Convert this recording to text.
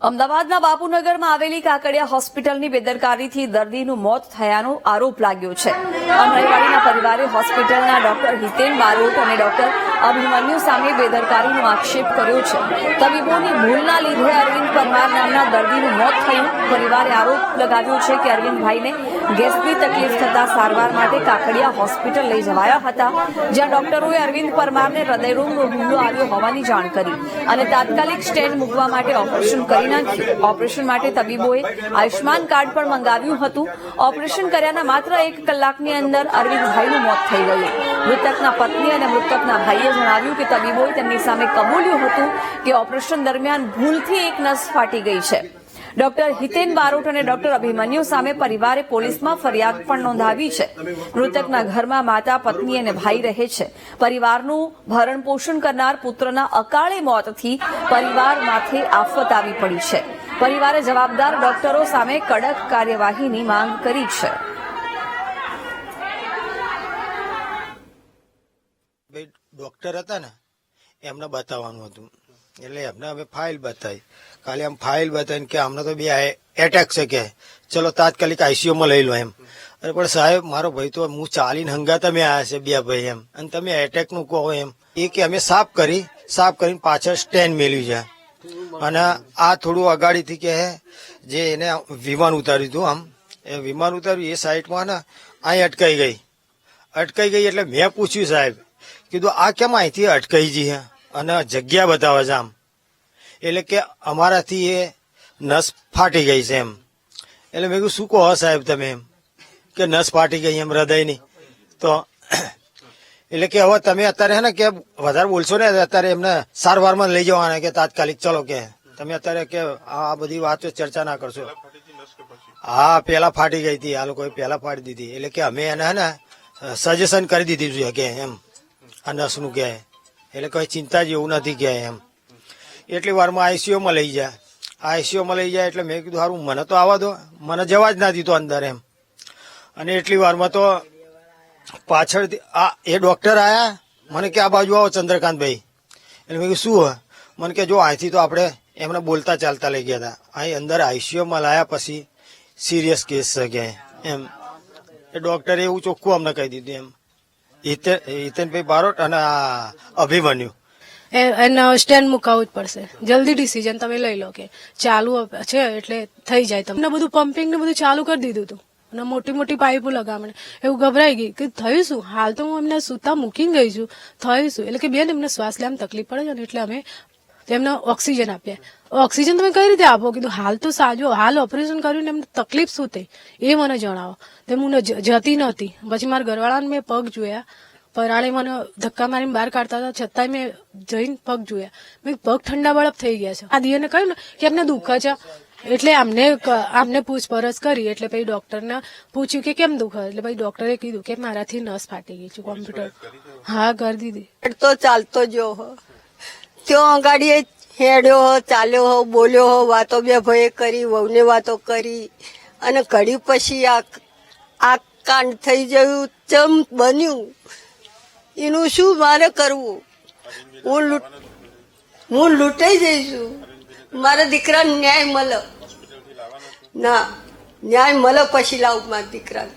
અમદાવાદના બાપુનગરમાં આવેલી કાકડિયા હોસ્પિટલની બેદરકારીથી દર્દીનું મોત થયાનો આરોપ લાગ્યો છે। અમરાઈવાડીના પરિવારે હોસ્પિટલના ડોક્ટર હિતેન બારોટ અને ડોક્ટર અભિમન્યુ સામે બેદરકારીનો આક્ષેપ કર્યો છે। તબીબોની ભૂલના લીધે અરવિંદ પરમાર નામના દર્દીનું મોત થયું। પરિવારે આરોપ લગાવ્યો છે કે અરવિંદભાઈને ગેસની તકલીફ થતા સારવાર માટે કાકડિયા હોસ્પિટલ લઈ જવાયા હતા, જ્યાં ડોક્ટરોએ અરવિંદ પરમારને હૃદયરોગનો હુમલો આવ્યો હોવાની જાણ કરી અને તાત્કાલિક સ્ટેન્ડ મૂકવા માટે ઓપરેશન કરી નાખ્યું। ઓપરેશન માટે તબીબોએ આયુષ્માન કાર્ડ પણ મંગાવ્યું હતું। ઓપરેશન કર્યાના માત્ર 1 કલાકની અંદર અરવિંદભાઈનું મોત થઈ ગયું। મૃતકના પત્ની અને મૃતકના ભાઈએ જણાવ્યું કે તબીબોએ તેમની સામે કબૂલ્યું હતું કે ઓપરેશન દરમિયાન ભૂલથી એક નસ ફાટી ગઈ છે। ડોક્ટર હિતેન બારોટ અને ડોક્ટર અભિમન્યુ સામે પરિવારે પોલીસમાં ફરિયાદ પણ નોંધાવી છે। મૃતકના ઘરમાં માતા, પત્ની અને ભાઈ રહે છે। પરિવારનું ભરણ પોષણ કરનાર પુત્રના અકાળે મોતથી પરિવાર માથે આફત આવી પડી છે। પરિવારે જવાબદાર ડોક્ટરો સામે કડક કાર્યવાહીની માંગ કરી છે। ડોક્ટર હતા ને એમને બતાવવાનું હતું, એટલે એમને અમે ફાઇલ બતાવી। ખાલી આમ ફાઇલ બતાવીને કે અમને તો બે એટેક છે, કે ચલો તાત્કાલિક આઈસીયુમાં લઈ લો એમ। અરે પણ સાહેબ, મારો ભાઈ તો હું ચાલીને હંગાત અમે આવ્યા છે બે ભાઈ એમ, અને તમે એટેક નું કહો એમ। એ કે અમે સાફ કરીને પાછળ સ્ટેન્ડ મેળવી છે, અને આ થોડું અગાડીથી કે જે એને વિમાન ઉતાર્યું હતું, આમ એ વિમાન ઉતાર્યું એ સાઈડમાં ને અહીં અટકાઈ ગઈ। એટલે મેં પૂછ્યું સાહેબ, કીધું આ કેમ અહીંથી અટકાઈ જઈએ અને જગ્યા બતાવે છે આમ, એટલે કે અમારાથી એ નસ ફાટી ગઈ છે એમ। એટલે મેં કીધું શું કહો સાહેબ તમે એમ, કે નસ ફાટી ગઈ એમ હૃદયની, તો એટલે કે હવે તમે અત્યારે હે ને કે વધારે બોલશો ને, અત્યારે એમને સારવારમાં લઈ જવાના કે તાત્કાલિક, ચલો કે તમે અત્યારે કે આ બધી વાતો ચર્ચા ના કરશો। હા, પેલા ફાટી ગઈ હતી, આ લોકોએ પેલા ફાડી દીધી, એટલે કે અમે એને હે ને સજેશન કરી દીધી છે કે એમ આ નસનું કે, એટલે કોઈ ચિંતા જેવું નથી કે એમ। એટલી વારમાં આઈસીયુમાં લઈ જાય એટલે મેં કીધું સારું મને તો આવવા દો, મને જવા જ ના દીધો અંદર એમ। અને એટલી વારમાં તો પાછળથી એ ડોક્ટર આયા, મને કે આ બાજુ આવો ચંદ્રકાંતભાઈ। એટલે મેં કીધું શું હોય, મને કે જો અહીંથી તો આપણે એમને બોલતા ચાલતા લઈ ગયા હતા, અહીં અંદર આઈસીયુમાં લાયા પછી સિરિયસ કેસ છે કે એમ। એ ડોક્ટરે એવું ચોખ્ખું અમને કહી દીધું એમ, હિતેનભાઈ બારોટ અને અભિમન્યુ એને સ્ટેન્ડ મુકાવવું જ પડશે, જલ્દી ડિસિઝન તમે લઈ લો કે ચાલુ છે એટલે થઈ જાય। તમને બધું પમ્પિંગ ને બધું ચાલુ કરી દીધું હતું અને મોટી મોટી પાઇપો લગામણે એવું ગભરાઈ ગઈ કે થયું શું, હાલ તો હું એમને સૂતા મૂકી ગઈ છું, થયું શું, એટલે કે બેન એમને શ્વાસ લેવામાં તકલીફ પડે છે ને એટલે અમે તેમને ઓક્સિજન આપ્યા। ઓક્સિજન તમે કઈ રીતે આપો, કીધું હાલ તો સાજો, હાલ ઓપરેશન કર્યું ને એમને તકલીફ શું થઈ એ મને જણાવો। તો હું જતી નહોતી, પછી મારા ઘરવાળાને મેં પગ જોયા, પરાળે મને ધક્કા મારીને બહાર કાઢતા હતા, છતાંય મેં જઈને પગ જોયા, મેં પગ ઠંડા બળફ થઈ ગયા છે। આ દિયને કહ્યું ને કે એમને દુખે છે, એટલે આમને પૂછપરછ કરી, એટલે પછી ડોક્ટરને પૂછ્યું કે કેમ દુખે, એટલે પછી ડોક્ટરે કીધું કે મારાથી નસ ફાટી ગઈ છે કોમ્પ્યુટર। હા, કરી દીધી। તો ચાલતો જો હો, ત્યાં ગાડીએ હેડ્યો હો, ચાલ્યો હો, બોલ્યો હો, વાતો બે ભાઈએ કરી, વહુને વાતો કરી, અને ઘડી પછી આ કાંડ થઈ ગયું, ચમ બન્યું એનું શું મારે કરવું? હું લૂંટાઈ જઈશું, મારા દીકરાને ન્યાય મળે ના, ન્યાય મળે પછી લાવું મારા દીકરાને।